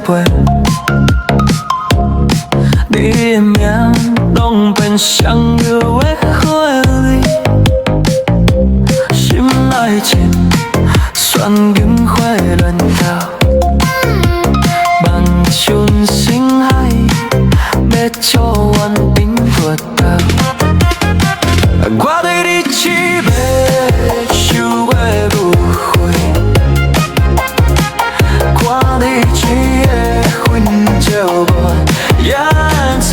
背，你的名拢变上有的花蕊，心内情旋银花乱跳，梦想深海，要笑远顶波涛。我对你痴迷，想过误会，看你醉的昏笑我也知，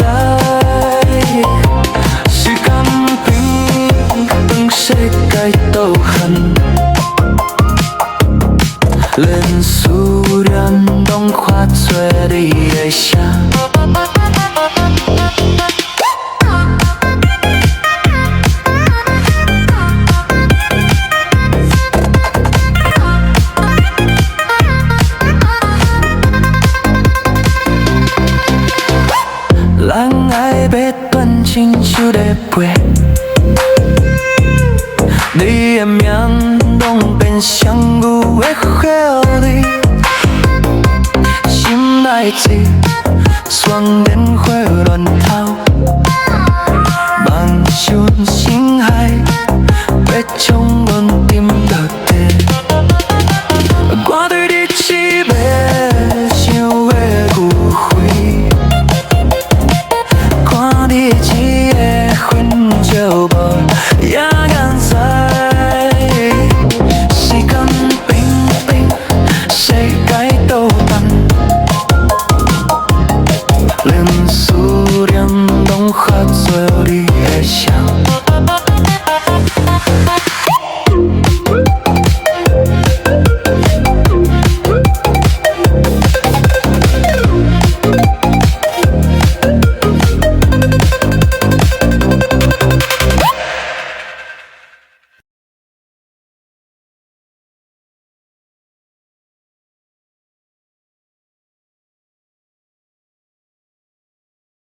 时间变，当世界倒汉，连思念拢化作你的声。人爱要断亲像在飞，你的名拢变上有的花蕊，心内醉，双莲花乱头，梦想深海，要将我